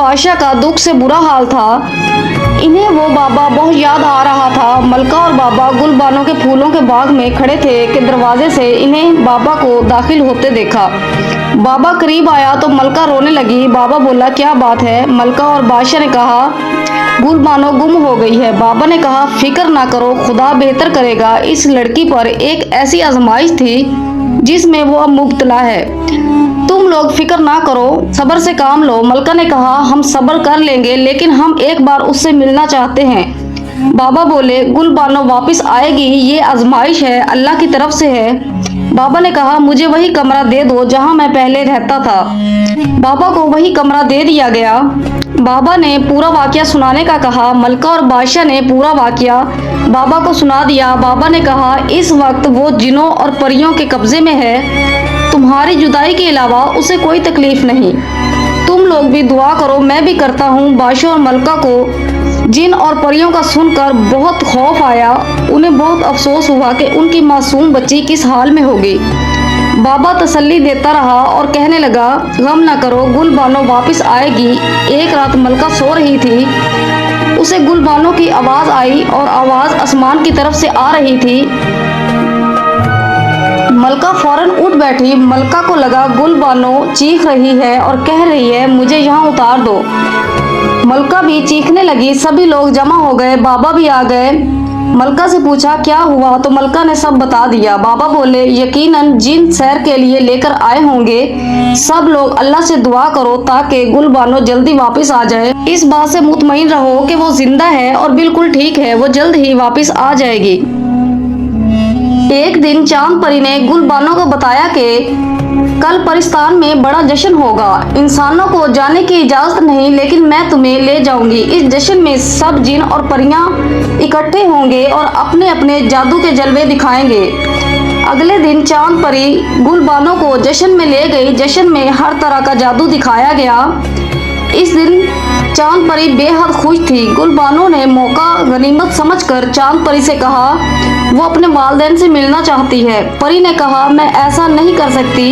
बादशाह का दुख से बुरा हाल था। इन्हें वो बाबा बहुत याद आ रहा था। मलका और बाबा गुलबानों के फूलों के बाग में खड़े थे कि दरवाजे से इन्हें बाबा को दाखिल होते देखा। बाबा करीब आया तो मलका रोने लगी। बाबा बोला, क्या बात है? मलका और बादशाह ने कहा, गुलबानो गुम हो गई है। बाबा ने कहा, फिक्र ना करो, खुदा बेहतर करेगा। इस लड़की पर एक ऐसी आजमाइश थी जिसमें वो अब मुब्तला है। तुम लोग फिक्र ना करो, सब्र से काम लो। मलका ने कहा, हम सब्र कर लेंगे, लेकिन हम एक बार उससे मिलना चाहते हैं। बाबा बोले, गुलबानो वापस आएगी, ये आजमाइश है, अल्लाह की तरफ से है। बाबा ने कहा, मुझे वही कमरा दे दो जहां मैं पहले रहता था। बाबा को वही कमरा दे दिया गया। बाबा ने पूरा वाकया सुनाने का कहा। मलका और बादशाह ने पूरा वाकया बाबा को सुना दिया। बाबा ने कहा, इस वक्त वो जिनों और परियों के कब्जे में है। तुम्हारी जुदाई के अलावा उसे कोई तकलीफ नहीं। तुम लोग भी दुआ करो, मैं भी करता हूँ। बादशाह और मलका को जिन और परियों का सुनकर बहुत खौफ आया। उन्हें बहुत अफसोस हुआ कि उनकी मासूम बच्ची किस हाल में होगी। बाबा तसल्ली देता रहा और कहने लगा, गम न करो, गुलबानो वापस आएगी। एक रात मलका सो रही थी, उसे गुलबानो की आवाज आई और आवाज आसमान की तरफ से आ रही थी। मलका फौरन उठ बैठी। मलका को लगा गुलबानो चीख रही है और कह रही है, मुझे यहाँ उतार दो। मलका भी चीखने लगी। सभी लोग जमा हो गए, बाबा भी आ गए। मलका से पूछा, क्या हुआ? तो मलका ने सब बता दिया। बाबा बोले, यकीनन जिन सैर के लिए लेकर आए होंगे। सब लोग अल्लाह से दुआ करो ताकि गुलबानो जल्दी वापस आ जाए। इस बात से मुतमईन रहो कि वो जिंदा है और बिल्कुल ठीक है, वो जल्द ही वापस आ जाएगी। एक दिन चांद परी ने गुलबानो को बताया कि कल परिस्तान में बड़ा जश्न होगा। इंसानों को जाने की इजाजत नहीं, लेकिन मैं तुम्हें ले जाऊंगी। इस जश्न में सब जिन और परियां इकट्ठे होंगे और अपने अपने जादू के जलवे दिखाएंगे। अगले दिन चांद परी गुलबानो को जश्न में ले गई। जश्न में हर तरह का जादू दिखाया गया। इस दिन चांद परी बेहद खुश थी। गुलबानो ने मौका गनीमत समझकर चांद परी से कहा, वो अपने वालिदैन से मिलना चाहती है। परी ने कहा, मैं ऐसा नहीं कर सकती।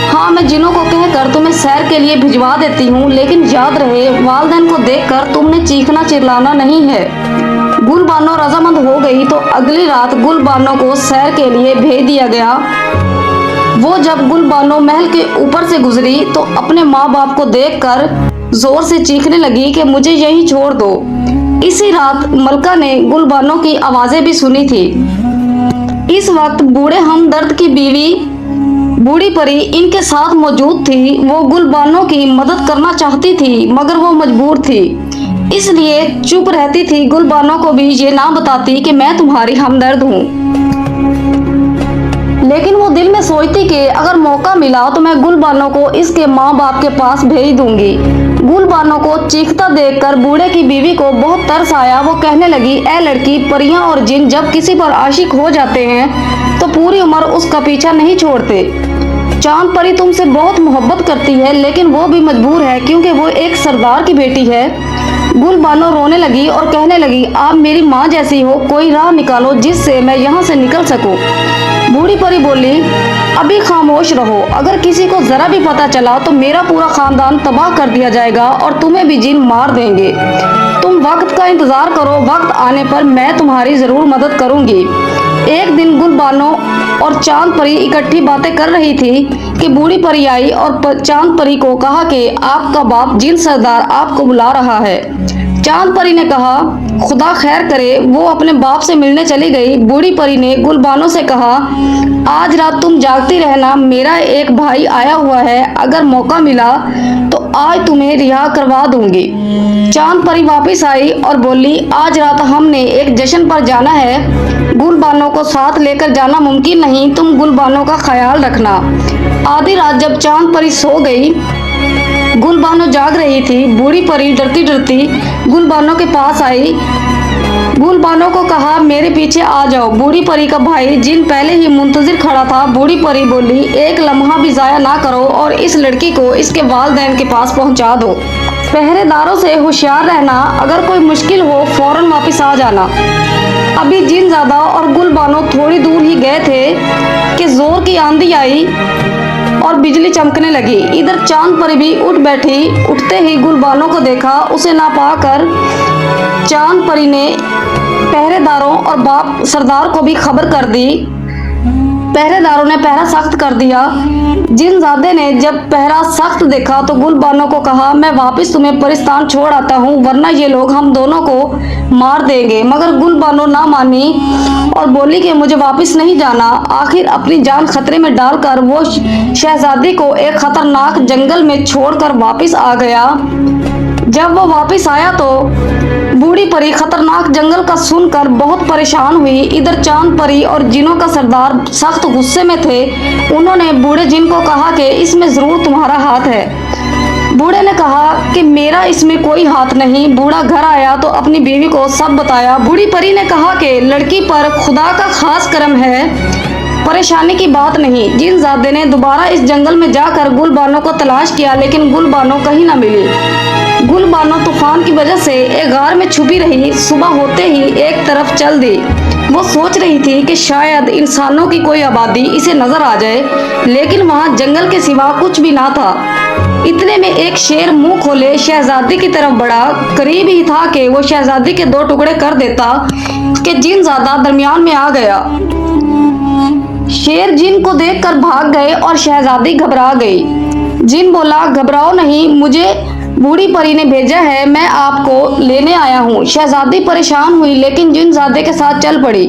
हाँ, मैं जिनों को कहकर तुम्हें सैर के लिए भिजवा देती हूँ, लेकिन याद रहे, वालिदैन को देखकर तुमने चीखना चिल्लाना नहीं है। गुलबानो रजामंद हो गई तो अगली रात गुलबानो को सैर के लिए भेज दिया गया। वो जब गुलबानो महल के ऊपर से गुजरी तो अपने माँ बाप को देखकर जोर से चीखने लगी कि मुझे यहीं छोड़ दो। इसी रात मलका ने गुलबानो की आवाजें भी सुनी थी। इस वक्त बूढ़े हमदर्द की बीवी बूढ़ी परी इनके साथ मौजूद थी। वो गुलबानो की मदद करना चाहती थी, मगर वो मजबूर थी, इसलिए चुप रहती थी। गुलबानो को भी ये ना बताती कि मैं तुम्हारी हमदर्द हूँ, लेकिन वो दिल में सोचती कि अगर मौका मिला तो मैं गुलबानो को इसके माँ बाप के पास भेज दूंगी। गुलबानो को चीखता देखकर बूढ़े की बीवी को बहुत तरस आया। वो कहने लगी, ए लड़की, परियां और जिन जब किसी पर आशिक हो जाते हैं तो पूरी उम्र उसका पीछा नहीं छोड़ते। चांद परी तुमसे बहुत मोहब्बत करती है, लेकिन वो भी मजबूर है क्योंकि वो एक सरदार की बेटी है। गुलबानो रोने लगी और कहने लगी, आप मेरी माँ जैसी हो, कोई राह निकालो जिससे मैं यहाँ से निकल सकूं। बूढ़ी परी बोली, अभी खामोश रहो, अगर किसी को जरा भी पता चला तो मेरा पूरा खानदान तबाह कर दिया जाएगा और तुम्हें भी जिन मार देंगे। तुम वक्त का इंतजार करो, वक्त आने पर मैं तुम्हारी जरूर मदद करूंगी। एक दिन गुलबानो और चांद परी इकट्ठी बातें कर रही थी कि बूढ़ी परी आई और चांद परी को कहा कि आपका बाप जिन सरदार आपको बुला रहा है। चांद परी ने कहा, खुदा खैर करे। वो अपने बाप से मिलने चली गई। बूढ़ी परी ने गुलबानो से कहा, आज रात तुम जागती रहना, मेरा एक भाई आया हुआ है, अगर मौका मिला तो आज तुम्हें रिहा करवा दूंगी। चांद परी वापस आई और बोली, आज रात हमने एक जश्न पर जाना है, गुलबानो को साथ लेकर जाना मुमकिन नहीं, तुम गुलबानो का ख्याल रखना। आधी रात जब चांद परी सो गई, गुलबानो जाग रही थी। बूढ़ी परी डरती डरती गुलबानो के पास आई। गुलबानो को कहा, मेरे पीछे आ जाओ। बूढ़ी परी का भाई जिन पहले ही मुंतजिर खड़ा था। बूढ़ी परी बोली, एक लम्हा भी जाया ना करो और इस लड़की को इसके वालिदैन के पास पहुंचा दो। पहरेदारों से होशियार रहना, अगर कोई मुश्किल हो फौरन वापस आ जाना। अभी जिन ज्यादा और गुलबानो थोड़ी दूर ही गए थे कि जोर की आंधी आई। और बिजली चमकने लगी। इधर चांद परी भी उठ बैठी। उठते ही गुलबानो को देखा। उसे ना पाकर चांद परी ने पहरेदारों और बाप सरदार को भी खबर कर दी। पहरेदारों ने पहरा सख्त कर दिया। जिनजादे ने जब पहरा सख्त देखा तो गुलबानो को कहा, मैं वापस तुम्हें परिस्तान छोड़ आता हूँ, वरना ये लोग हम दोनों को मार देंगे। मगर गुलबानो ना मानी और बोली कि मुझे वापस नहीं जाना। आखिर अपनी जान खतरे में डालकर वो शहजादी को एक खतरनाक जंगल में छोड़कर वापस आ गया। जब वो वापस आया तो बूढ़ी परी खतरनाक जंगल का सुनकर बहुत परेशान हुई। इधर चांद परी और जिनों का सरदार सख्त गुस्से में थे। उन्होंने बूढ़े जिन को कहा कि इसमें जरूर तुम्हारा हाथ है। बूढ़े ने कहा कि मेरा इसमें कोई हाथ नहीं। बूढ़ा घर आया तो अपनी बीवी को सब बताया। बूढ़ी परी ने कहा कि लड़की पर खुदा का खास करम है, परेशानी की बात नहीं। जिनजादे ने दोबारा इस जंगल में जाकर गुलबानो को तलाश किया, लेकिन गुलबानो कहीं न मिली। गुलबानो तूफान की वजह से एक गार में छुपी रही। सुबह होते ही एक तरफ चल दी। वो सोच रही थी कि शायद इंसानों की कोई आबादी इसे नजर आ जाए, लेकिन वहां जंगल के सिवा कुछ भी ना था। इतने में एक शेर मुंह खोले शहजादी की तरफ बढ़ा। करीब ही था कि वो शहजादी के दो टुकड़े कर देता कि जिनजादा दरमियान में आ गया। शेर जिन को देखकर भाग गए और शहजादी घबरा गई। जिन बोला, घबराओ नहीं, मुझे बूढ़ी परी ने भेजा है, मैं आपको लेने आया हूँ। शहजादी परेशान हुई, लेकिन जिनजादे के साथ चल पड़ी।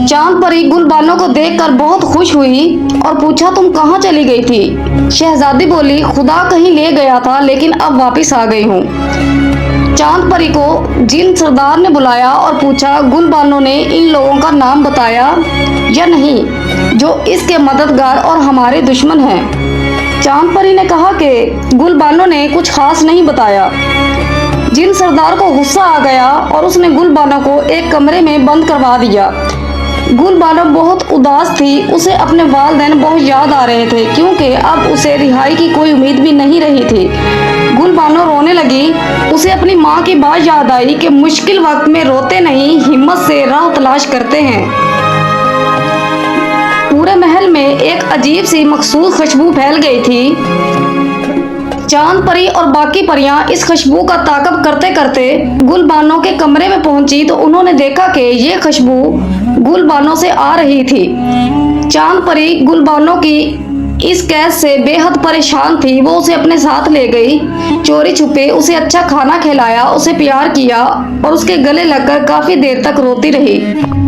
चांद परी गुलबानो को देखकर बहुत खुश हुई और पूछा, तुम कहाँ चली गई थी? शहजादी बोली, खुदा कहीं ले गया था, लेकिन अब वापस आ गई हूँ। चांद परी को जिन सरदार ने बुलाया और पूछा, गुलबानो ने इन लोगों का नाम बताया या नहीं जो इसके मददगार और हमारे दुश्मन हैं? चांद परी ने कहा कि गुलबानो ने कुछ खास नहीं बताया। जिन सरदार को गुस्सा आ गया और उसने गुलबानो को एक कमरे में बंद करवा दिया। गुलबानो बहुत उदास थी। उसे अपने वालिदैन बहुत याद आ रहे थे, क्योंकि अब उसे रिहाई की कोई उम्मीद भी नहीं रही थी। गुलबानो रोने लगी। उसे अपनी माँ की बात याद आई कि मुश्किल वक्त में रोते नहीं, हिम्मत से राह तलाश करते हैं। पूरे महल में एक अजीब सी मखसूस खुशबू फैल गई थी। चांद परी और बाकी परियां इस खुशबू का ताक़ब करते करते गुलबानो के कमरे में पहुंची तो उन्होंने देखा कि ये खुशबू गुलबानो से आ रही थी। चांद परी गुलबानो की इस कैद से बेहद परेशान थी। वो उसे अपने साथ ले गई, चोरी छुपे उसे अच्छा खाना खिलाया, उसे प्यार किया और उसके गले लगकर काफी देर तक रोती रही।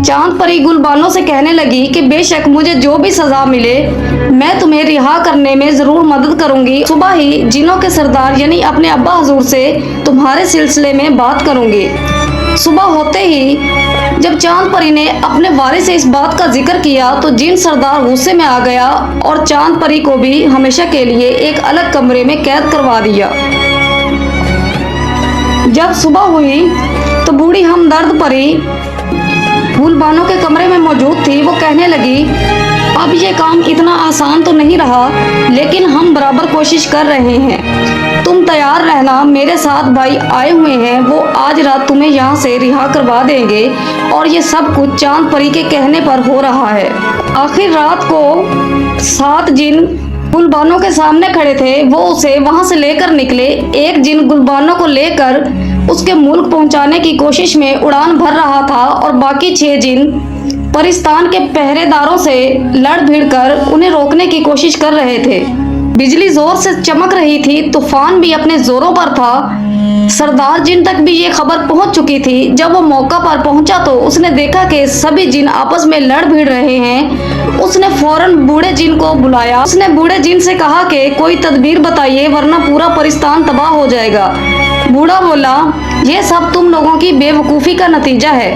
चांद परी गुलबानो से कहने लगी कि बेशक मुझे जो भी सजा मिले, मैं तुम्हें रिहा करने में जरूर मदद करूंगी। सुबह ही जिनों के सरदार यानी अपने अब्बा हजूर से तुम्हारे सिलसिले में बात करूंगी। सुबह होते ही जब चांद परी ने अपने वारिस से इस बात का जिक्र किया तो जिन सरदार गुस्से में आ गया और चांद परी को भी हमेशा के लिए एक अलग कमरे में कैद करवा दिया। जब सुबह हुई तो बूढ़ी हमदर्द परी गुलबानो के कमरे में मौजूद थी। वो कहने लगी, अब ये काम इतना आसान तो नहीं रहा, लेकिन हम बराबर कोशिश कर रहे हैं। तुम तैयार रहना, मेरे साथ भाई आए हुए हैं, वो आज रात तुम्हें यहाँ से रिहा करवा देंगे और ये सब कुछ चांद परी के कहने पर हो रहा है। आखिर रात को 7 जिन गुलबानो के सामने खड़े थे। वो उसे वहां से लेकर निकले। एक जिन गुलबानो को लेकर उसके मुल्क पहुंचाने की कोशिश में उड़ान भर रहा था और बाकी 6 जिन परिस्तान के पहरेदारों से लड़ भिड़ कर उन्हें रोकने की कोशिश कर रहे थे। बिजली जोर से चमक रही थी, तूफान भी अपने जोरों पर था। सरदार जिन तक भी ये खबर पहुंच चुकी थी। जब वो मौका पर पहुंचा तो उसने देखा कि सभी जिन आपस में लड़ भिड़ रहे हैं। उसने फौरन बूढ़े जिन को बुलाया। उसने बूढ़े जिन से कहा कि कोई तदबीर बताइए, वरना पूरा परिस्तान तबाह हो जाएगा। बूढ़ा बोला, ये सब तुम लोगों की बेवकूफ़ी का नतीजा है।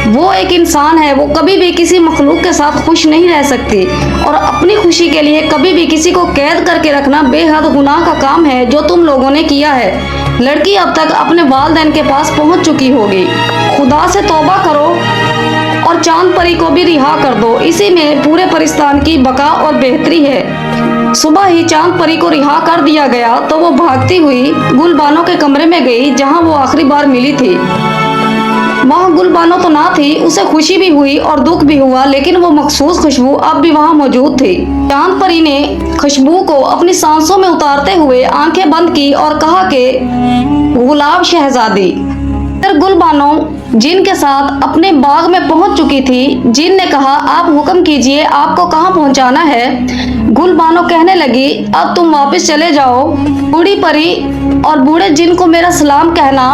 वो एक इंसान है, वो कभी भी किसी मखलूक के साथ खुश नहीं रह सकती और अपनी खुशी के लिए कभी भी किसी को कैद करके रखना बेहद गुनाह का काम है जो तुम लोगों ने किया है। लड़की अब तक अपने वालिदैन के पास पहुंच चुकी होगी। खुदा से तौबा करो और चांद परी को भी रिहा कर दो। इसी में पूरे परिस्तान की बका और बेहतरी है। सुबह ही चांद परी को रिहा कर दिया गया तो वो भागती हुई गुलबानो के कमरे में गई, जहां वो आखिरी बार मिली थी। वहाँ गुलबानो तो ना थी, उसे खुशी भी हुई और दुख भी हुआ, लेकिन वो मखसूस खुशबू अब भी वहाँ मौजूद थी। चांद परी ने खुशबू को अपनी सांसों में उतारते हुए आंखें बंद की और कहा कि गुलाब शहजादी। फिर गुलबानो जिन के साथ अपने बाग में पहुंच चुकी थी। जिन ने कहा, आप हुक्म कीजिए, आपको कहाँ पहुंचाना है। गुलबानो कहने लगी, अब तुम वापस चले जाओ। बूढ़ी परी और बूढ़े जिन को मेरा सलाम कहना,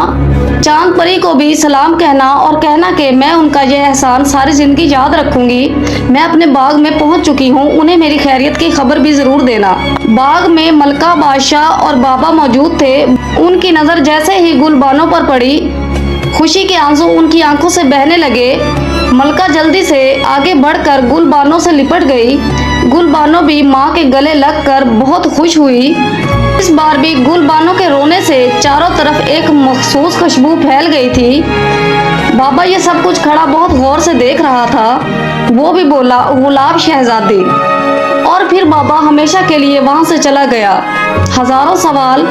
चांद परी को भी सलाम कहना और कहना कि मैं उनका यह एहसान सारी जिंदगी याद रखूंगी। मैं अपने बाग में पहुंच चुकी हूँ, उन्हें मेरी खैरियत की खबर भी जरूर देना। बाग में मलका, बादशाह और बाबा मौजूद थे। उनकी नजर जैसे ही गुलबानो पर पड़ी, खुशी के आंसू उनकी आंखों से बहने लगे। मलका जल्दी से आगे बढ़कर गुलबानो से लिपट गई। गुलबानो भी माँ के गले लगकर बहुत खुश हुई। इस बार भी गुलबानो के रोने से चारों तरफ एक मखसूस खुशबू फैल गई थी। बाबा ये सब कुछ खड़ा बहुत गौर से देख रहा था। वो भी बोला, गुलाब शहजादी। और फिर बाबा हमेशा के लिए वहां से चला गया। हजारों सवाल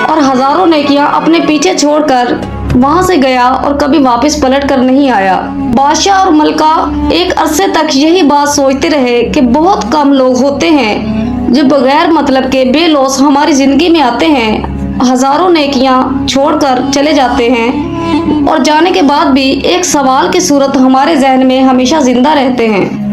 और हजारों नेकियां अपने पीछे छोड़कर वहां से गया और कभी वापस पलट कर नहीं आया। बादशाह और मलका एक अरसे तक यही बात सोचते रहे कि बहुत कम लोग होते हैं जो बगैर मतलब के बेलौस हमारी जिंदगी में आते हैं, हजारों नेकियां छोड़कर चले जाते हैं और जाने के बाद भी एक सवाल की सूरत हमारे जहन में हमेशा जिंदा रहते हैं।